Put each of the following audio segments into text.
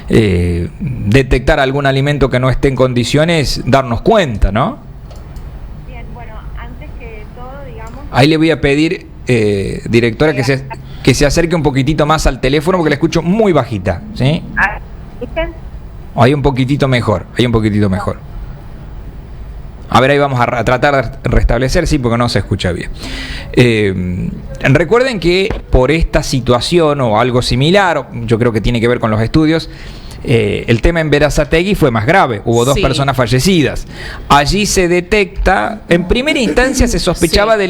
detectar algún alimento que no esté en condiciones, darnos cuenta, ¿no? Bien, bueno, antes que todo, digamos... Ahí le voy a pedir, directora, que se acerque un poquitito más al teléfono porque la escucho muy bajita, ¿sí? ¿Escuchan? Ahí un poquitito mejor, A ver, ahí vamos a tratar de restablecer, sí, porque no se escucha bien. Recuerden que por esta situación o algo similar, yo creo que tiene que ver con los estudios, el tema en Berazategui fue más grave, hubo 2 personas fallecidas. Allí se detecta, en primera instancia se sospechaba de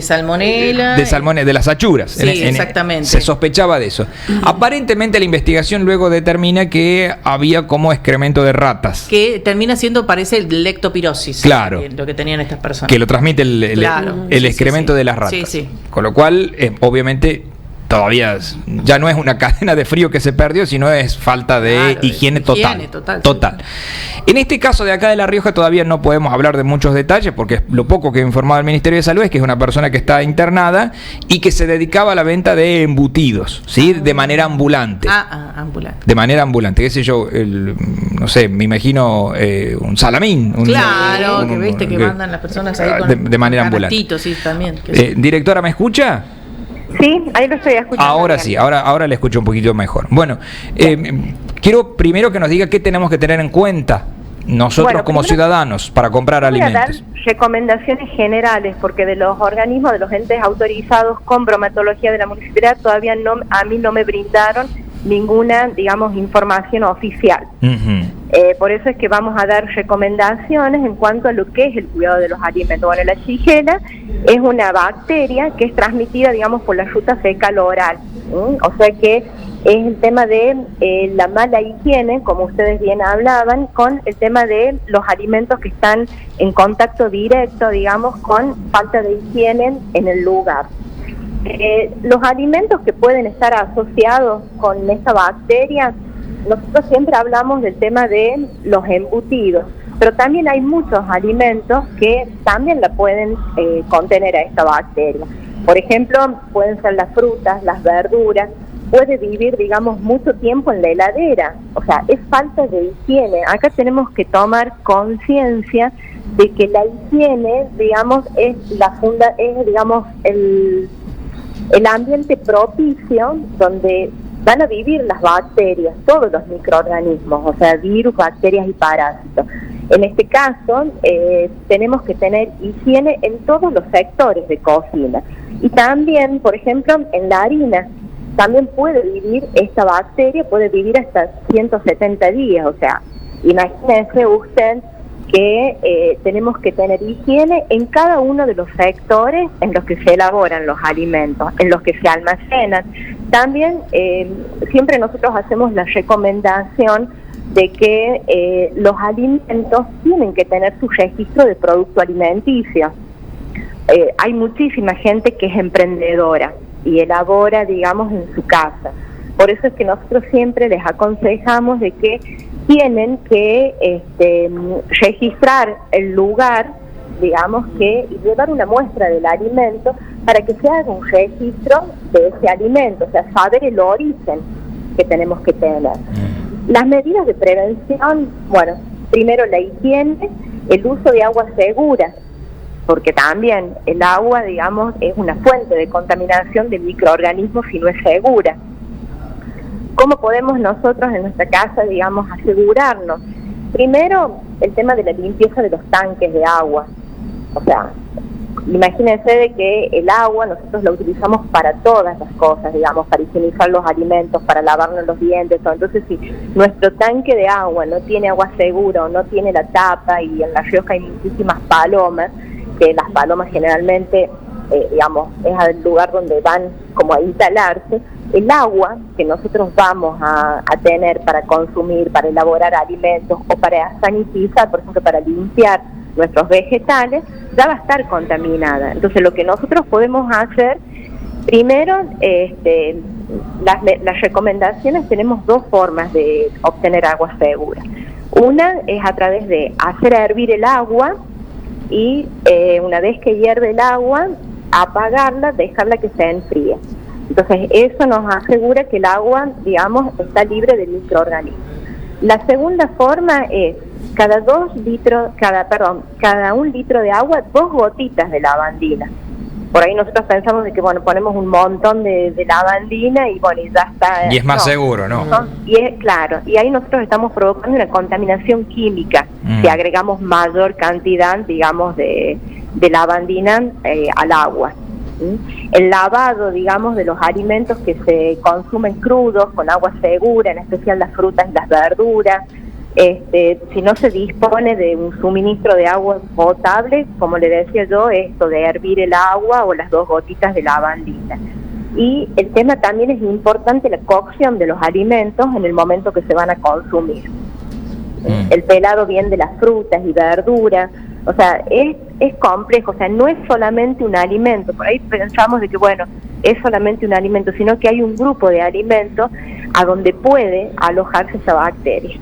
salmonela, de las achuras. Sí, exactamente. Se sospechaba de eso. Aparentemente la investigación luego determina que había como excremento de ratas. Que termina siendo, parece, el lectopirosis. Claro. Lo que tenían estas personas. Que lo transmite el excremento de las ratas. Sí, sí. Con lo cual, obviamente... Todavía ya no es una cadena de frío que se perdió, sino es falta de higiene total. En este caso de acá de La Rioja todavía no podemos hablar de muchos detalles, porque lo poco que ha informado el Ministerio de Salud es que es una persona que está internada y que se dedicaba a la venta de embutidos, ¿sí? De manera ambulante. Ambulante. De manera ambulante, qué sé yo, no sé, me imagino un salamín. Que mandan las personas ahí con de manera ambulante. Sí, también. Directora, ¿me escucha? Sí, ahí lo estoy escuchando. Ahora bien. sí, ahora le escucho un poquito mejor. Bueno, quiero primero que nos diga qué tenemos que tener en cuenta nosotros como ciudadanos para comprar alimentos. Voy a dar recomendaciones generales, porque de los organismos, de los entes autorizados con bromatología de la municipalidad, todavía a mí no me brindaron ninguna, digamos, información oficial. Por eso es que vamos a dar recomendaciones en cuanto a lo que es el cuidado de los alimentos. Bueno, la Shigella es una bacteria que es transmitida, digamos, por la ruta fecal oral. O sea que es el tema de la mala higiene, como ustedes bien hablaban, con el tema de los alimentos que están en contacto directo, digamos, con falta de higiene en el lugar. Los alimentos que pueden estar asociados con esta bacteria, nosotros siempre hablamos del tema de los embutidos, pero también hay muchos alimentos que también la pueden contener a esta bacteria. Por ejemplo, pueden ser las frutas, las verduras, puede vivir, digamos, mucho tiempo en la heladera. O sea, es falta de higiene. Acá tenemos que tomar conciencia de que la higiene, digamos, es digamos, el ambiente propicio donde van a vivir las bacterias, todos los microorganismos, o sea, virus, bacterias y parásitos. En este caso, tenemos que tener higiene en todos los sectores de cocina. Y también, por ejemplo, en la harina, también puede vivir esta bacteria, puede vivir hasta 170 días. O sea, imagínense usted que tenemos que tener higiene en cada uno de los sectores en los que se elaboran los alimentos, en los que se almacenan. También siempre nosotros hacemos la recomendación de que los alimentos tienen que tener su registro de producto alimenticio. Hay muchísima gente que es emprendedora y elabora, digamos, en su casa. Por eso es que nosotros siempre les aconsejamos de que tienen que registrar el lugar, digamos, y llevar una muestra del alimento para que se haga un registro de ese alimento, o sea, saber el origen que tenemos que tener. Las medidas de prevención, bueno, primero la higiene, el uso de agua segura, porque también el agua, digamos, es una fuente de contaminación de microorganismos si no es segura. ¿Cómo podemos nosotros en nuestra casa, digamos, asegurarnos? Primero, el tema de la limpieza de los tanques de agua. O sea, imagínense de que el agua nosotros la utilizamos para todas las cosas, digamos, para higienizar los alimentos, para lavarnos los dientes. Entonces, si nuestro tanque de agua no tiene agua segura o no tiene la tapa, y en La Rioja hay muchísimas palomas, que las palomas generalmente, digamos, es el lugar donde van como a instalarse, el agua que nosotros vamos a tener para consumir, para elaborar alimentos o para sanitizar, por ejemplo, para limpiar nuestros vegetales, ya va a estar contaminada. Entonces, lo que nosotros podemos hacer, primero, las recomendaciones, tenemos dos formas de obtener agua segura. Una es a través de hacer hervir el agua y una vez que hierve el agua, apagarla, dejarla que se enfríe. Entonces, eso nos asegura que el agua, digamos, está libre de microorganismos. La segunda forma es cada 1 litro de agua, 2 gotitas de lavandina. Por ahí nosotros pensamos de que, bueno, ponemos un montón de lavandina y bueno, y ya está. Y es más seguro, ¿no? Y es claro, y ahí nosotros estamos provocando una contaminación química si agregamos mayor cantidad, digamos, de lavandina al agua. El lavado, digamos, de los alimentos que se consumen crudos, con agua segura, en especial las frutas y las verduras, si no se dispone de un suministro de agua potable, como le decía yo, esto de hervir el agua o las 2 gotitas de lavandina. Y el tema también es importante, la cocción de los alimentos en el momento que se van a consumir. El pelado bien de las frutas y verduras, o sea, es complejo, o sea, no es solamente un alimento. Por ahí pensamos de que, bueno, es solamente un alimento, sino que hay un grupo de alimentos a donde puede alojarse esa bacteria.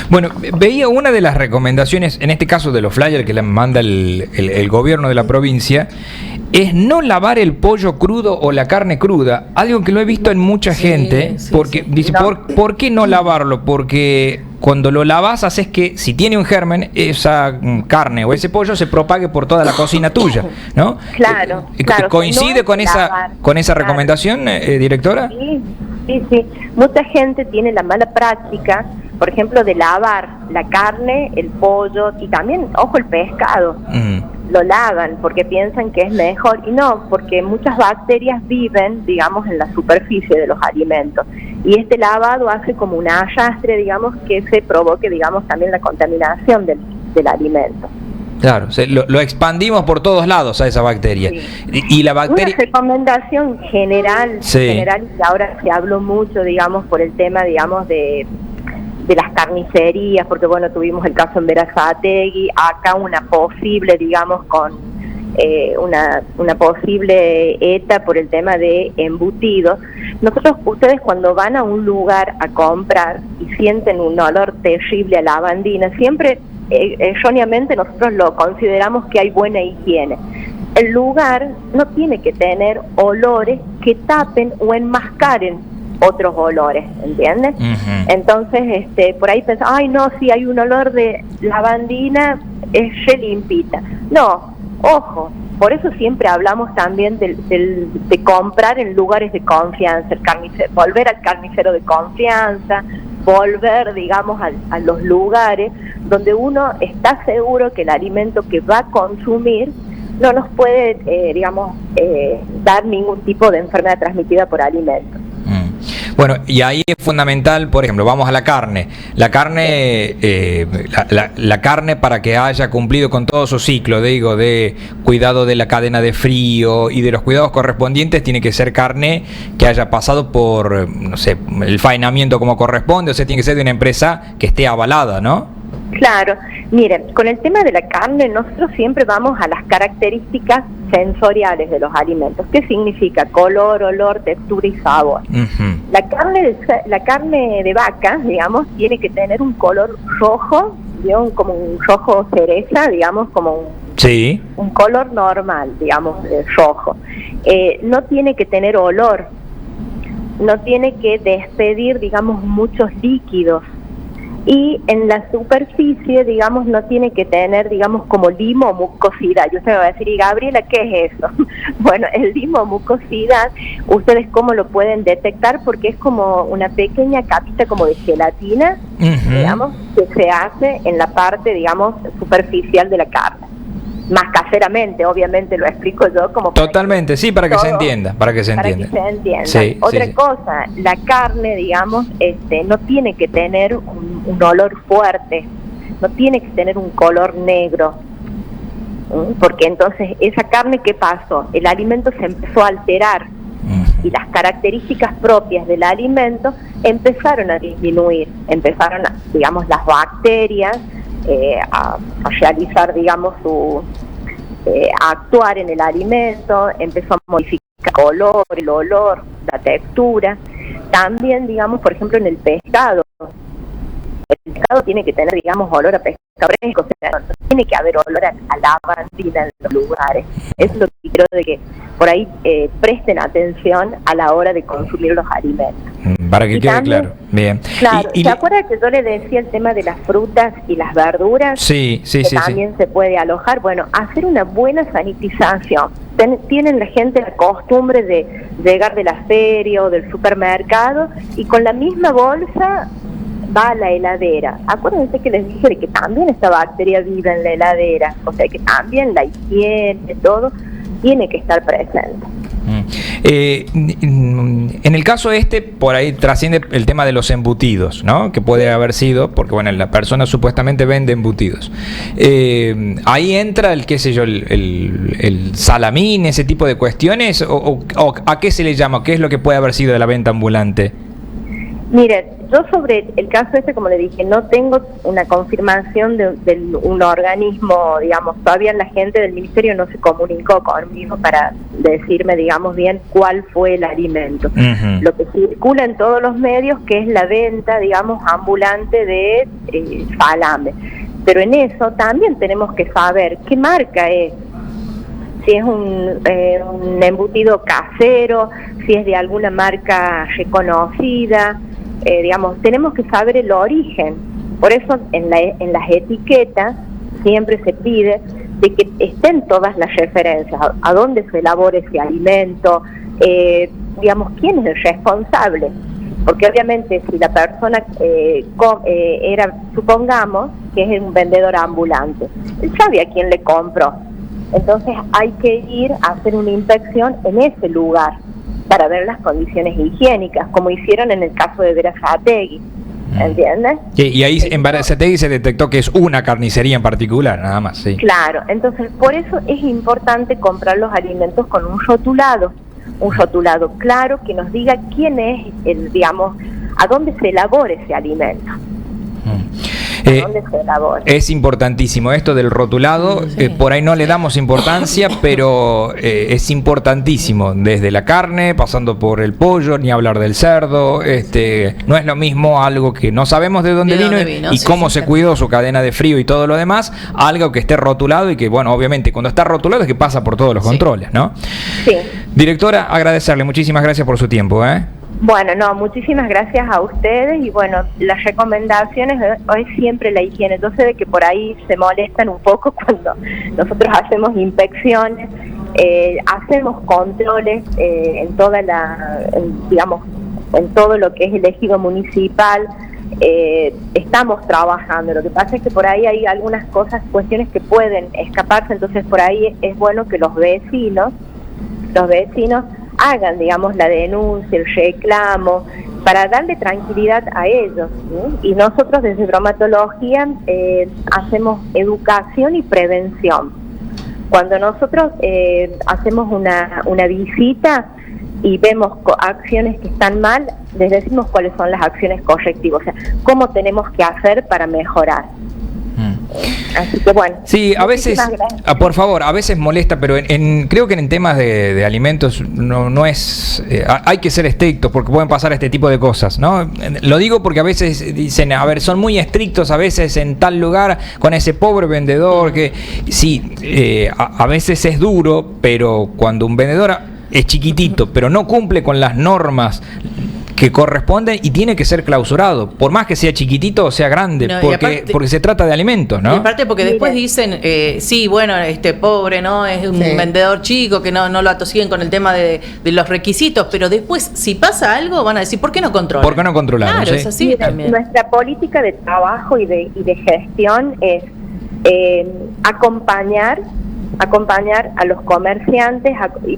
Bueno, veía una de las recomendaciones, en este caso de los flyers que le manda el gobierno de la provincia, es no lavar el pollo crudo o la carne cruda, algo que lo he visto en mucha gente, porque dice, no. ¿Por qué no lavarlo? Porque cuando lo lavas haces que si tiene un germen, esa carne o ese pollo se propague por toda la cocina tuya, ¿no? Claro. ¿Coincide con esa recomendación, directora? Sí. Mucha gente tiene la mala práctica, por ejemplo, de lavar la carne, el pollo y también, ojo, el pescado. Lo lavan porque piensan que es mejor y no, porque muchas bacterias viven, digamos, en la superficie de los alimentos y este lavado hace como un arrastre, digamos, que se provoque, digamos, también la contaminación del alimento. Claro, lo expandimos por todos lados a esa bacteria. Y la bacteria... Una recomendación general, que ahora se habló mucho, digamos, por el tema, digamos, de las carnicerías, porque bueno, tuvimos el caso en Berazategui, acá una posible, digamos, con una posible ETA por el tema de embutidos. Ustedes cuando van a un lugar a comprar y sienten un olor terrible a lavandina, siempre erróneamente nosotros lo consideramos que hay buena higiene. El lugar no tiene que tener olores que tapen o enmascaren otros olores, ¿entiendes? Entonces, por ahí pensamos, ay no, si hay un olor de lavandina, es re limpita. No, ojo, por eso siempre hablamos también de comprar en lugares de confianza, volver al carnicero de confianza, volver, digamos, a los lugares donde uno está seguro que el alimento que va a consumir no nos puede, dar ningún tipo de enfermedad transmitida por alimento. Bueno, y ahí es fundamental, por ejemplo, vamos a la carne. La carne, la carne para que haya cumplido con todo su ciclo, digo, de cuidado de la cadena de frío y de los cuidados correspondientes, tiene que ser carne que haya pasado por, no sé, el faenamiento como corresponde, o sea, tiene que ser de una empresa que esté avalada, ¿no? Claro, miren, con el tema de la carne nosotros siempre vamos a las características sensoriales de los alimentos. ¿Qué significa? Color, olor, textura y sabor. La carne de vaca, digamos, tiene que tener un color rojo, digamos, como un rojo cereza, digamos, como un color normal, digamos, rojo. No tiene que tener olor, no tiene que despedir, digamos, muchos líquidos. Y en la superficie, digamos, no tiene que tener, digamos, como limo o mucosidad. Y usted me va a decir, y Gabriela, ¿qué es eso? Bueno, el limo o mucosidad, ¿ustedes cómo lo pueden detectar? Porque es como una pequeña capita como de gelatina, digamos, que se hace en la parte, digamos, superficial de la carne. Más caseramente, obviamente lo explico yo como... Totalmente, sí, para que se entienda, para que se entienda. Sí, Otra cosa, la carne, digamos, no tiene que tener un olor fuerte, no tiene que tener un color negro, porque entonces esa carne, ¿qué pasó? El alimento se empezó a alterar y las características propias del alimento empezaron a disminuir, empezaron, digamos, las bacterias a realizar, digamos, a actuar en el alimento, empezó a modificar el color, el olor, la textura. También, digamos, por ejemplo, en el pescado. El pescado tiene que tener, digamos, olor a pescado fresco, o sea, no tiene que haber olor a lavandina en los lugares. Eso es lo que creo de que por ahí presten atención a la hora de consumir los alimentos. Para que quede también, claro. Bien. Claro, ¿se acuerda que yo le decía el tema de las frutas y las verduras? Sí. También se puede alojar. Bueno, hacer una buena sanitización. Tienen la gente la costumbre de llegar de la feria o del supermercado y con la misma bolsa va a la heladera. Acuérdense que les dije que también esta bacteria vive en la heladera, o sea que también la higiene, todo tiene que estar presente. En el caso por ahí trasciende el tema de los embutidos, ¿no? Que puede haber sido, porque bueno, la persona supuestamente vende embutidos. Ahí entra el, qué sé yo, el salamín, ese tipo de cuestiones, o ¿a qué se le llama? ¿Qué es lo que puede haber sido de la venta ambulante? Mire, yo sobre el caso como le dije, no tengo una confirmación de un organismo, digamos, todavía la gente del ministerio no se comunicó conmigo para decirme, digamos, bien cuál fue el alimento. Uh-huh. Lo que circula en todos los medios, que es la venta, digamos, ambulante de salame. Pero en eso también tenemos que saber qué marca es. Si es un embutido casero, si es de alguna marca reconocida. Digamos, tenemos que saber el origen. Por eso en las etiquetas siempre se pide de que estén todas las referencias, a dónde se elabora ese alimento, digamos, quién es el responsable. Porque obviamente si la persona supongamos que es un vendedor ambulante, él sabe a quién le compró. Entonces hay que ir a hacer una inspección en ese lugar para ver las condiciones higiénicas, como hicieron en el caso de Berazategui, ¿entiendes? Y ahí en Berazategui se detectó que es una carnicería en particular, nada más, sí. Claro, entonces por eso es importante comprar los alimentos con un rotulado claro que nos diga quién es, digamos, a dónde se elabora ese alimento. Es importantísimo esto del rotulado, sí. Por ahí no le damos importancia, pero es importantísimo, desde la carne, pasando por el pollo, ni hablar del cerdo, no es lo mismo algo que no sabemos de dónde vino y cómo se cuidó su cadena de frío y todo lo demás, algo que esté rotulado y que, bueno, obviamente cuando está rotulado es que pasa por todos los controles, ¿no? Sí. Directora, agradecerle, muchísimas gracias por su tiempo, Bueno, no, muchísimas gracias a ustedes y bueno, las recomendaciones es siempre la higiene. Yo sé de que por ahí se molestan un poco cuando nosotros hacemos inspecciones, hacemos controles en toda digamos, en todo lo que es el ejido municipal, estamos trabajando. Lo que pasa es que por ahí hay algunas cuestiones que pueden escaparse, entonces por ahí es bueno que los vecinos hagan, digamos, la denuncia, el reclamo, para darle tranquilidad a ellos, ¿sí? Y nosotros desde bromatología hacemos educación y prevención. Cuando nosotros hacemos una visita y vemos acciones que están mal, les decimos cuáles son las acciones correctivas, o sea, cómo tenemos que hacer para mejorar. Así que bueno. Sí, a veces, por favor, a veces molesta, pero creo que en temas de alimentos no es, hay que ser estrictos porque pueden pasar este tipo de cosas, ¿no? Lo digo porque a veces dicen, a ver, son muy estrictos a veces en tal lugar con ese pobre vendedor que sí, a veces es duro, pero cuando un vendedor es chiquitito, pero no cumple con las normas que corresponde y tiene que ser clausurado, por más que sea chiquitito o sea grande, no, porque se trata de alimentos, ¿no? Y aparte porque después dicen, sí, bueno, pobre, ¿no? Es un vendedor chico que no lo atosiguen con el tema de los requisitos, pero después, si pasa algo, van a decir, ¿por qué no controlan? ¿Por qué no controlaron? Claro, es así también. Nuestra política de trabajo y de gestión es acompañar a los comerciantes,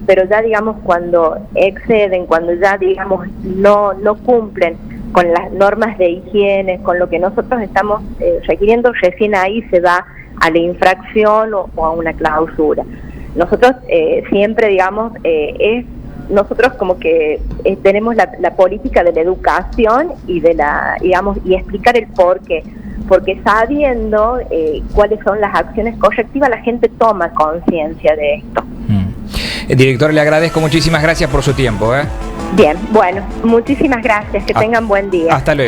pero ya digamos cuando exceden, cuando ya digamos no cumplen con las normas de higiene, con lo que nosotros estamos requiriendo, recién ahí se va a la infracción o a una clausura. Nosotros siempre digamos nosotros como que tenemos la política de la educación y de y explicar el porqué. Porque sabiendo cuáles son las acciones correctivas, la gente toma conciencia de esto. Director, le agradezco, muchísimas gracias por su tiempo. Bien, bueno, muchísimas gracias, que tengan buen día. Hasta luego.